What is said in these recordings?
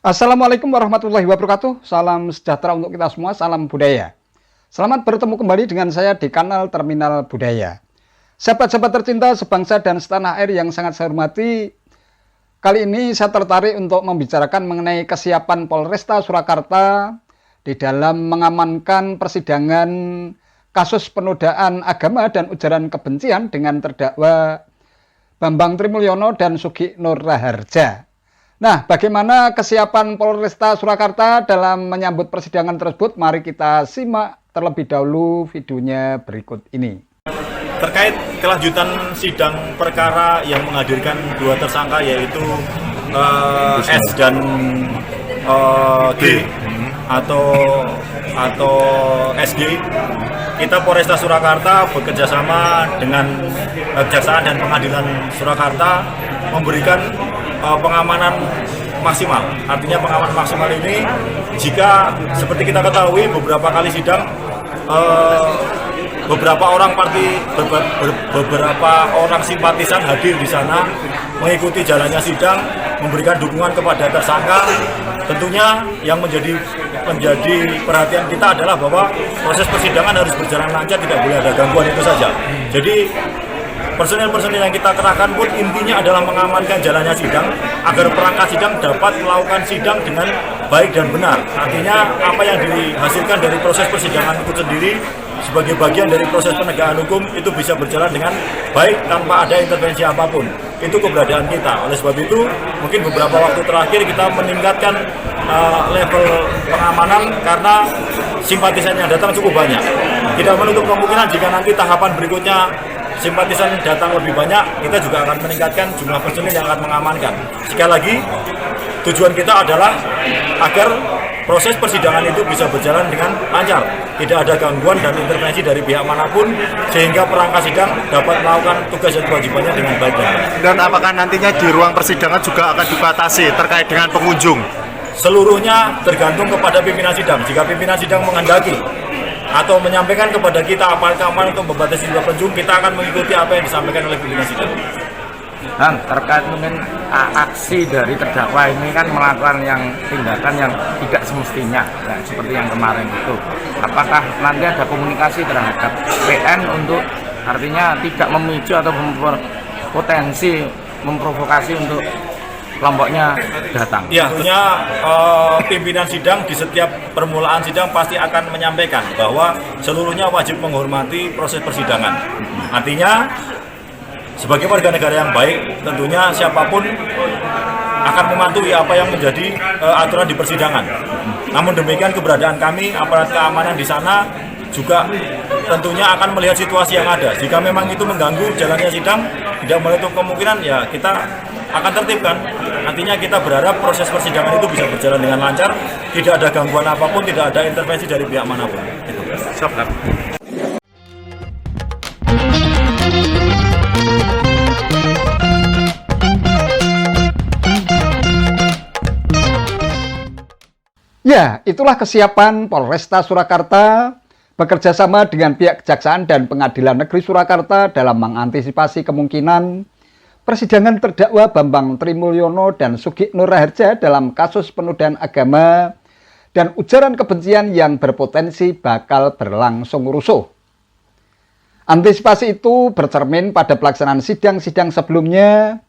Assalamualaikum warahmatullahi wabarakatuh. Salam sejahtera untuk kita semua, salam budaya. Selamat bertemu kembali dengan saya di kanal Terminal Budaya. Sahabat-sahabat tercinta sebangsa dan setanah air yang sangat saya hormati, kali ini saya tertarik untuk membicarakan mengenai kesiapan Polresta Surakarta di dalam mengamankan persidangan kasus penodaan agama dan ujaran kebencian dengan terdakwa Bambang Trimulyono dan Sugi Nur Raharja. Nah, bagaimana kesiapan Polresta Surakarta dalam menyambut persidangan tersebut? Mari kita simak terlebih dahulu videonya berikut ini. Terkait kelanjutan sidang perkara yang menghadirkan dua tersangka yaitu S dan G atau SG, kita Polresta Surakarta bekerjasama dengan Kejaksaan dan Pengadilan Surakarta memberikan pengamanan maksimal. Artinya pengamanan maksimal ini jika seperti kita ketahui beberapa kali sidang beberapa orang simpatisan hadir di sana mengikuti jalannya sidang, memberikan dukungan kepada tersangka. Tentunya yang menjadi perhatian kita adalah bahwa proses persidangan harus berjalan lancar, tidak boleh ada gangguan itu saja. Jadi personil-personil yang kita kerahkan pun intinya adalah mengamankan jalannya sidang agar perangkat sidang dapat melakukan sidang dengan baik dan benar. Artinya apa yang dihasilkan dari proses persidangan itu sendiri sebagai bagian dari proses penegakan hukum itu bisa berjalan dengan baik tanpa ada intervensi apapun. Itu keberadaan kita. Oleh sebab itu mungkin beberapa waktu terakhir kita meningkatkan level pengamanan karena simpatisan yang datang cukup banyak. Tidak menutup kemungkinan jika nanti tahapan berikutnya simpatisan datang lebih banyak, kita juga akan meningkatkan jumlah personil yang akan mengamankan. Sekali lagi, tujuan kita adalah agar proses persidangan itu bisa berjalan dengan lancar, tidak ada gangguan dan intervensi dari pihak manapun, sehingga perangkat sidang dapat melakukan tugas dan kewajibannya dengan baik. Dan apakah nantinya di ruang persidangan juga akan dibatasi terkait dengan pengunjung? Seluruhnya tergantung kepada pimpinan sidang. Jika pimpinan sidang menghendaki atau menyampaikan kepada kita apa keamanan untuk membatasi jumlah pengunjung, kita akan mengikuti apa yang disampaikan oleh pimpinan sidang. Dan terkait mungkin aksi dari terdakwa ini kan melakukan tindakan yang tidak semestinya, ya, seperti yang kemarin itu. Apakah nanti ada komunikasi terhadap PN untuk artinya tidak memicu atau potensi memprovokasi untuk kelompoknya datang? Ya, tentunya pimpinan sidang di setiap permulaan sidang pasti akan menyampaikan bahwa seluruhnya wajib menghormati proses persidangan. Artinya, sebagai warga negara yang baik, tentunya siapapun akan mematuhi apa yang menjadi aturan di persidangan. Namun demikian keberadaan kami, aparat keamanan di sana juga tentunya akan melihat situasi yang ada. Jika memang itu mengganggu jalannya sidang, tidak menutup kemungkinan ya kita akan tertibkan. Nantinya kita berharap proses persidangan itu bisa berjalan dengan lancar, tidak ada gangguan apapun, tidak ada intervensi dari pihak manapun. Ya, itulah kesiapan Polresta Surakarta bekerja sama dengan pihak Kejaksaan dan Pengadilan Negeri Surakarta dalam mengantisipasi kemungkinan persidangan terdakwa Bambang Trimulyono dan Sugi Nur Raharja dalam kasus penodaan agama dan ujaran kebencian yang berpotensi bakal berlangsung rusuh. Antisipasi itu bercermin pada pelaksanaan sidang-sidang sebelumnya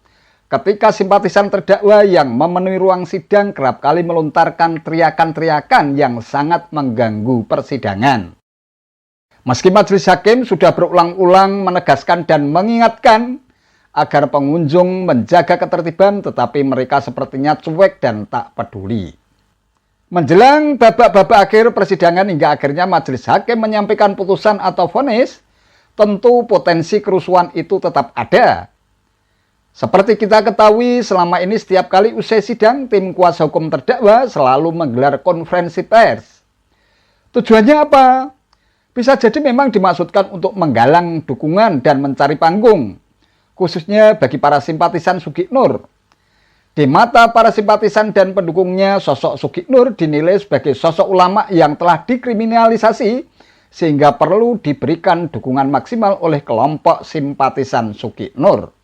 ketika simpatisan terdakwa yang memenuhi ruang sidang kerap kali melontarkan teriakan-teriakan yang sangat mengganggu persidangan. Meski majelis hakim sudah berulang-ulang menegaskan dan mengingatkan agar pengunjung menjaga ketertiban, tetapi mereka sepertinya cuek dan tak peduli. Menjelang babak-babak akhir persidangan hingga akhirnya majelis hakim menyampaikan putusan atau vonis, tentu potensi kerusuhan itu tetap ada. Seperti kita ketahui, selama ini setiap kali usai sidang, tim kuasa hukum terdakwa selalu menggelar konferensi pers. Tujuannya apa? Bisa jadi memang dimaksudkan untuk menggalang dukungan dan mencari panggung, khususnya bagi para simpatisan Sugi Nur. Di mata para simpatisan dan pendukungnya, sosok Sugi Nur dinilai sebagai sosok ulama yang telah dikriminalisasi, sehingga perlu diberikan dukungan maksimal oleh kelompok simpatisan Sugi Nur.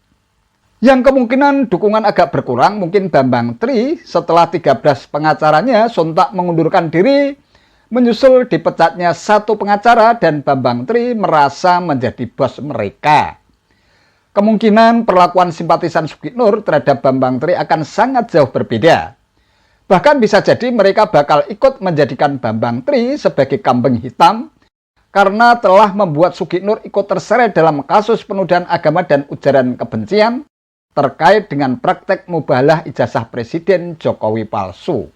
Yang kemungkinan dukungan agak berkurang mungkin Bambang Tri setelah 13 pengacaranya sontak mengundurkan diri menyusul dipecatnya satu pengacara dan Bambang Tri merasa menjadi bos mereka. Kemungkinan perlakuan simpatisan Sukitnur terhadap Bambang Tri akan sangat jauh berbeda. Bahkan bisa jadi mereka bakal ikut menjadikan Bambang Tri sebagai kambing hitam karena telah membuat Sukitnur ikut terseret dalam kasus penodaan agama dan ujaran kebencian terkait dengan praktek mubahalah ijazah Presiden Jokowi palsu.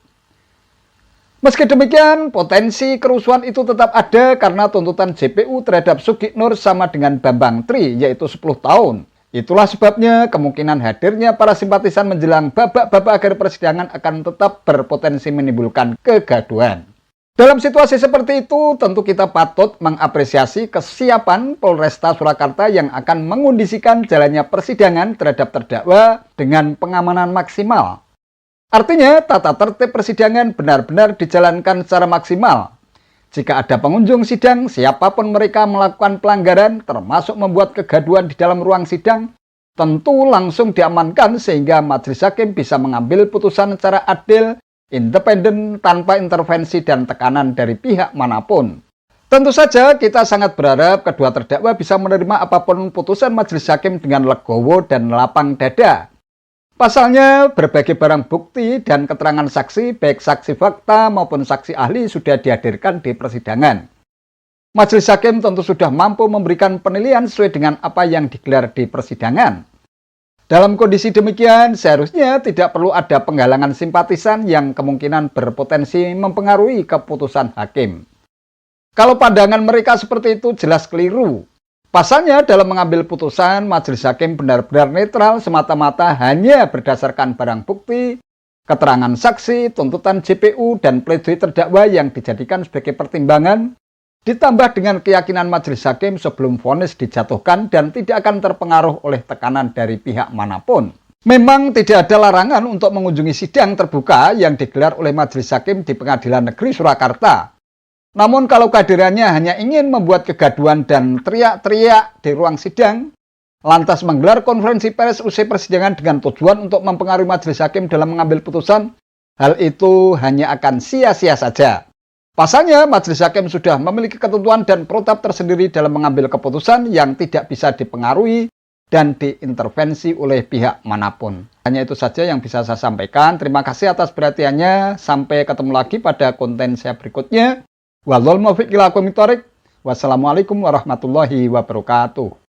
Meski demikian, potensi kerusuhan itu tetap ada karena tuntutan JPU terhadap Sukitnur sama dengan Bambang Tri, yaitu 10 tahun. Itulah sebabnya kemungkinan hadirnya para simpatisan menjelang babak-babak akhir persidangan akan tetap berpotensi menimbulkan kegaduhan. Dalam situasi seperti itu, tentu kita patut mengapresiasi kesiapan Polresta Surakarta yang akan mengondisikan jalannya persidangan terhadap terdakwa dengan pengamanan maksimal. Artinya, tata tertib persidangan benar-benar dijalankan secara maksimal. Jika ada pengunjung sidang, siapapun mereka melakukan pelanggaran, termasuk membuat kegaduhan di dalam ruang sidang, tentu langsung diamankan sehingga majelis hakim bisa mengambil putusan secara adil, independen, tanpa intervensi dan tekanan dari pihak manapun. Tentu saja kita sangat berharap kedua terdakwa bisa menerima apapun putusan majelis hakim dengan legowo dan lapang dada. Pasalnya, berbagai barang bukti dan keterangan saksi, baik saksi fakta maupun saksi ahli sudah dihadirkan di persidangan. Majelis hakim tentu sudah mampu memberikan penilaian sesuai dengan apa yang digelar di persidangan. Dalam kondisi demikian, seharusnya tidak perlu ada penghalangan simpatisan yang kemungkinan berpotensi mempengaruhi keputusan hakim. Kalau pandangan mereka seperti itu jelas keliru. Pasalnya dalam mengambil putusan, majelis hakim benar-benar netral semata-mata hanya berdasarkan barang bukti, keterangan saksi, tuntutan JPU, dan pledoi terdakwa yang dijadikan sebagai pertimbangan, ditambah dengan keyakinan majelis hakim sebelum vonis dijatuhkan dan tidak akan terpengaruh oleh tekanan dari pihak manapun. Memang tidak ada larangan untuk mengunjungi sidang terbuka yang digelar oleh majelis hakim di Pengadilan Negeri Surakarta. Namun kalau kehadirannya hanya ingin membuat kegaduhan dan teriak-teriak di ruang sidang, lantas menggelar konferensi pers usai persidangan dengan tujuan untuk mempengaruhi majelis hakim dalam mengambil putusan, hal itu hanya akan sia-sia saja. Pasalnya, majelis hakim sudah memiliki ketentuan dan protap tersendiri dalam mengambil keputusan yang tidak bisa dipengaruhi dan diintervensi oleh pihak manapun. Hanya itu saja yang bisa saya sampaikan. Terima kasih atas perhatiannya. Sampai ketemu lagi pada konten saya berikutnya. Wassalamualaikum warahmatullahi wabarakatuh.